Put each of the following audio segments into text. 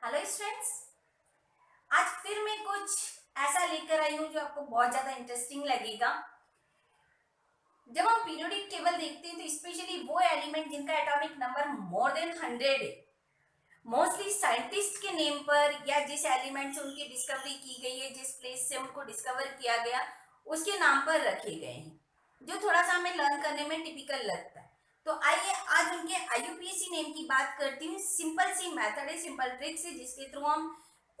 Hello students. आज फिर मैं कुछ ऐसा लेकर आई हूँ जो आपको बहुत ज़्यादा इंटरेस्टिंग लगेगा। जब हम पीरियोडिक टेबल देखते हैं तो स्पेशली वो एलिमेंट जिनका एटॉमिक नंबर मोर देन 100 है, मोस्टली साइंटिस्ट के नेम पर या जिस एलिमेंट से उनकी डिस्कवरी की गई है, जिस प्लेस से उनको डिस्कवर किया गया उसके नाम पर रखे गए हैं, जो थोड़ा सा हमें लर्न करने में टिपिकल लगता है। तो आइए आज उनके आईयूपीएसी नेम की बात करती हूँ। सिंपल सी मेथड है, सिंपल ट्रिक्स है, जिसके थ्रू हम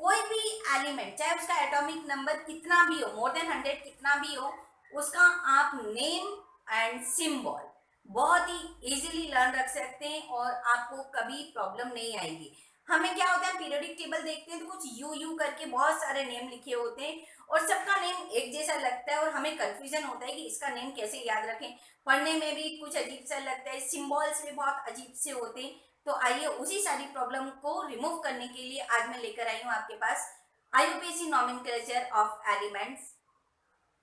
कोई भी एलिमेंट, चाहे उसका एटॉमिक नंबर कितना भी हो, मोर देन 100 कितना भी हो, उसका आप नेम एंड सिंबल बहुत ही इजीली लर्न रख सकते हैं और आपको कभी प्रॉब्लम नहीं आएगी। हमें क्या होता है, पीरियोडिक टेबल देखते हैं तो कुछ यू यू करके बहुत सारे नेम लिखे होते हैं और सबका नेम एक जैसा लगता है और हमें कंफ्यूजन होता है कि इसका नेम कैसे याद रखें। पढ़ने में भी कुछ अजीब सा लगता है, सिंबल्स भी बहुत अजीब से होते हैं। तो आइए उसी सारी प्रॉब्लम को रिमूव करने के लिए आज मैं लेकर आई हूँ आपके पास IUPAC nomenclature of elements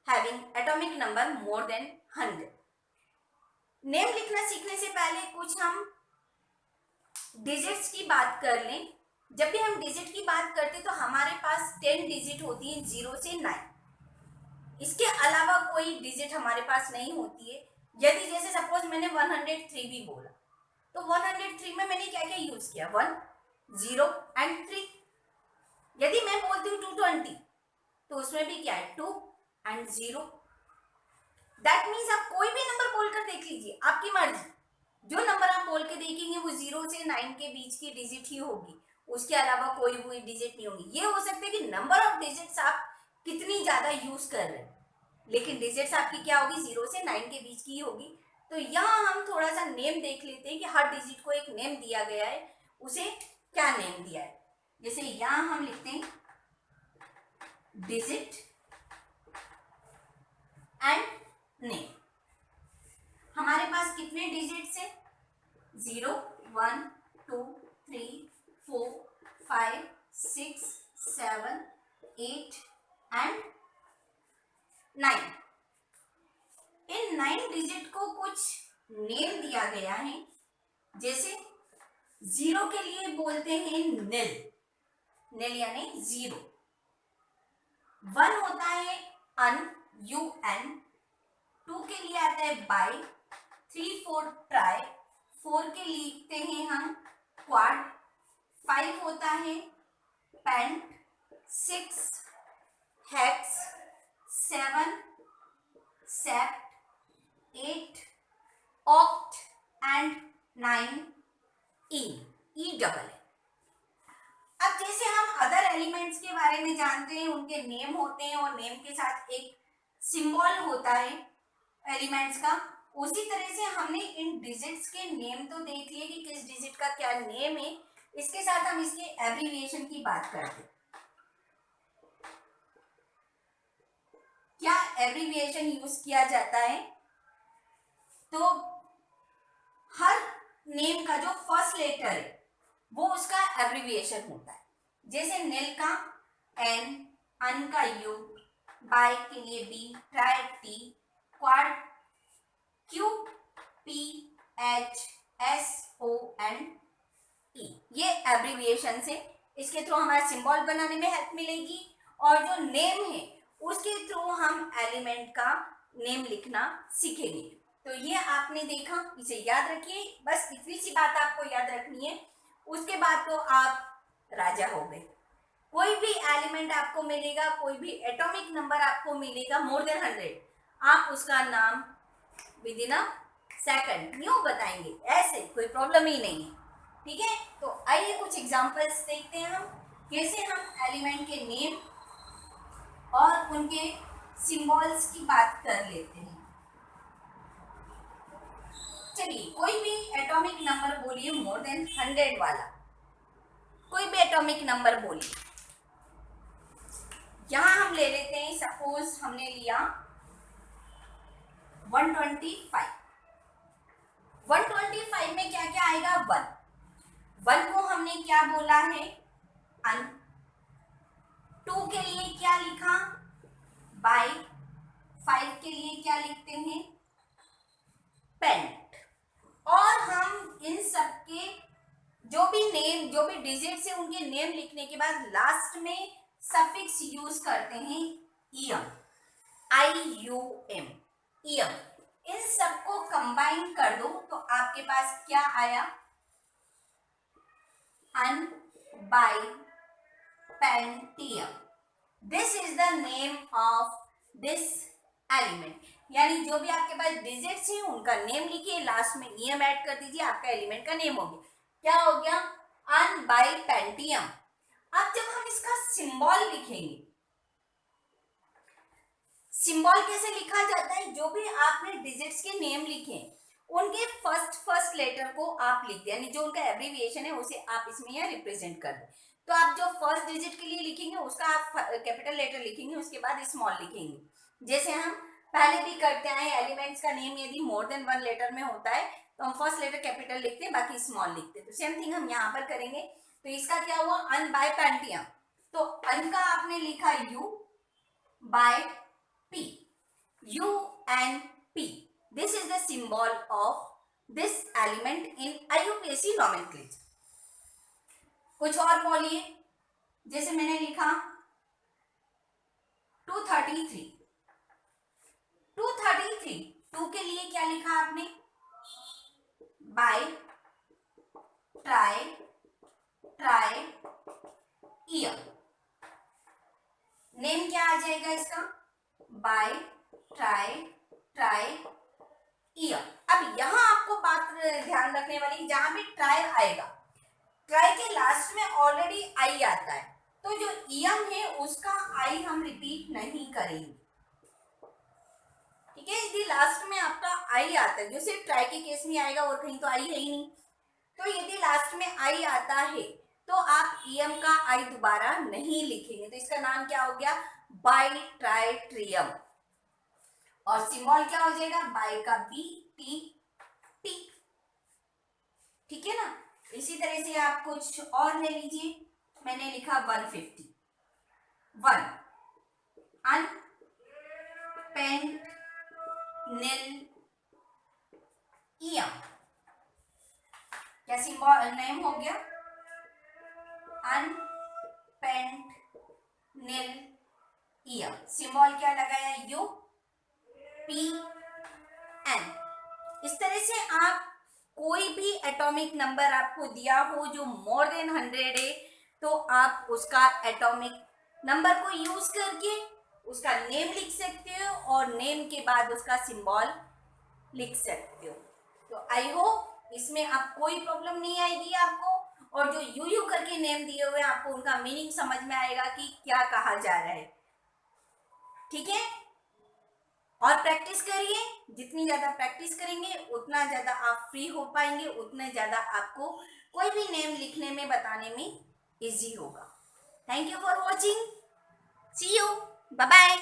having atomic number more than 100। Name लिखना सीखने से पहले कुछ हम डिजिट्स की बात कर लें। जब भी हम डिजिट की बात करते तो हमारे पास 10 डिजिट होती है 0 से 9। इसके अलावा कोई डिजिट हमारे पास नहीं होती है। यदि जैसे सपोज मैंने 103 भी बोला तो 103 में मैंने क्या क्या यूज किया, 1 0 एंड 3। यदि मैं बोलती हूँ 220 तो उसमें भी क्या है, 2 एंड 0। दैट मीन्स आप कोई भी नंबर बोलकर देख लीजिए, आपकी मर्जी। जो नंबर आप बोल के देखेंगे वो 0 से 9 के बीच की डिजिट ही होगी, उसके अलावा कोई भी डिजिट नहीं होगी। ये हो सकता है कि नंबर ऑफ डिजिट्स आप कितनी ज्यादा यूज कर रहे हैं, लेकिन डिजिट्स आपकी क्या होगी, 0 से 9 के बीच की होगी। तो यहाँ हम थोड़ा सा नेम देख लेते हैं कि हर डिजिट को एक नेम दिया गया है, उसे क्या नेम दिया है। जैसे यहाँ हम लिखते हैं डिजिट एंड नेम। हमारे पास कितने डिजिट्स है, 0 1 2 3 4 5 6 7 8 एंड 9। इन 9 डिजिट को कुछ नेम दिया गया है। जैसे 0 के लिए बोलते हैं निल, निल यानी 0। 1 होता है अन, यू एन। 2 के लिए आता है बाय, 3 4 ट्राई, 4 के लिए लिखते हैं हम क्वाड। 5 होता है pent, 6 hex, 7 sept, 8 oct and 9 E double है। अब जैसे हम अदर एलिमेंट्स के बारे में जानते हैं, उनके नेम होते हैं और नेम के साथ एक सिंबल होता है एलिमेंट्स का, उसी तरह से हमने इन डिजिट्स के नेम तो देख लिए कि किस डिजिट का क्या नेम है। इसके साथ हम इसके एब्रीविएशन की बात करते हैं। क्या एब्रीविएशन यूज किया जाता है, तो हर नेम का जो फर्स्ट लेटर है वो उसका एब्रीविएशन होता है। जैसे निल का एन, अन का यू, बाय के लिए B, tri T, quad Q P H S O N E. ये एब्रीविएशन से इसके थ्रू हमारा सिंबल बनाने में हेल्प मिलेगी और जो नेम है उसके थ्रू हम एलिमेंट का नेम लिखना सीखेंगे। तो ये आपने देखा, इसे याद रखिए। बस इतनी सी बात आपको याद रखनी है, उसके बाद तो आप राजा हो गए। कोई भी एलिमेंट आपको मिलेगा, कोई भी एटॉमिक नंबर आपको मिलेगा मोर देन 100, आप उसका नाम with in a second new बताएंगे, ऐसे कोई प्रॉब्लम ही नहीं है। ठीक है, तो आइए कुछ एग्जांपल्स देखते हैं हम कैसे हम एलिमेंट के नेम और उनके सिंबल्स की बात कर लेते हैं। चलिए कोई भी एटॉमिक नंबर बोलिए मोर देन 100 वाला, कोई भी एटॉमिक नंबर बोलिए। यहां हम ले लेते हैं, सपोज हमने लिया 125। 125 में क्या क्या आएगा, 1 को हमने क्या बोला है, अन। 2 के लिए क्या लिखा, बाय। 5 के लिए क्या लिखते हैं, पेंट। और हम इन सबके जो भी डिजिट से उनके नेम लिखने के बाद लास्ट में सफिक्स यूज करते हैं इयम, IUM, इयम। इन सबको कंबाइन कर दो तो आपके पास क्या आया, unbipentium. This is the name of this element. यानी जो भी आपके पास डिजिट्स हैं उनका नेम लिखिए, लास्ट में ईएम ऐड कर दीजिए, आपका एलिमेंट का नेम हो गया। क्या हो गया, अनबाइपेंटियम। अब जब हम इसका सिंबल लिखेंगे, सिंबल कैसे लिखा जाता है, जो भी आपने डिजिट्स के नेम लिखे उनके फर्स्ट लेटर को आप लिख दें, यानी जो उनका एब्रीविएशन है उसे आप इसमें यहाँ रिप्रेजेंट कर दें। तो आप जो फर्स्ट डिजिट के लिए लिखेंगे उसका आप कैपिटल लेटर लिखेंगे, उसके बाद स्मॉल लिखेंगे। जैसे हम पहले भी करते आए, एलिमेंट्स का नेम यदि मोर देन 1 लेटर में होता है तो हम फर्स्ट लेटर कैपिटल लिखते हैं, बाकी स्मॉल लिखते हैं। तो सेम थिंग हम यहाँ पर करेंगे। तो इसका क्या हुआ, अनबाइपेंटियम। तो अन का आपने लिखा U by P, UNP। This is the symbol of this element in IUPAC nomenclature। कुछ और बोलिए, जैसे मैंने लिखा 233, 233, 2 के लिए क्या लिखा आपने, बाय ट्राई ईयर। नेम क्या आ जाएगा इसका, बाय ट्राई ईयर। अब यहाँ आपको बात ध्यान रखने वाली, जहां भी ट्राई आएगा, ट्राई के लास्ट में ऑलरेडी आई आता है, तो जो ईयम है उसका आई हम रिपीट नहीं करेंगे, ठीक है। यदि लास्ट में आपका आई आता है, जो सिर्फ ट्राई के केस में आएगा और कहीं तो आई है ही नहीं, तो यदि लास्ट में आई आता है तो आप ईयम का आई दोबारा नहीं लिखेंगे। तो इसका नाम क्या हो गया, बाइट्राइट्रियम। और सिंबल क्या हो जाएगा, बाई का BTT, ठीक है ना। इसी तरह से आप कुछ और ले लीजिए, मैंने लिखा 150, 1 अनपेंट निल ईयम। क्या सिंबल नेम हो गया, अनपेंट निल ईयम। सिंबल क्या लगाया, UPN। इस तरह से आप कोई भी एटॉमिक नंबर आपको दिया हो जो मोर देन 100 है, तो आप उसका एटॉमिक नंबर को यूज करके उसका नेम लिख सकते हो और नेम के बाद उसका सिंबल लिख सकते हो। तो आई होप इसमें आप कोई प्रॉब्लम नहीं आएगी आपको, और जो यू करके नेम दिए हुए आपको उनका मीनिंग समझ में आएगा कि क्या कहा जा रहा है, ठीक है। और प्रैक्टिस करिए, जितनी ज्यादा प्रैक्टिस करेंगे उतना ज्यादा आप फ्री हो पाएंगे, उतना ज्यादा आपको कोई भी नेम लिखने में बताने में इजी होगा। Thank you for watching, see you, bye bye.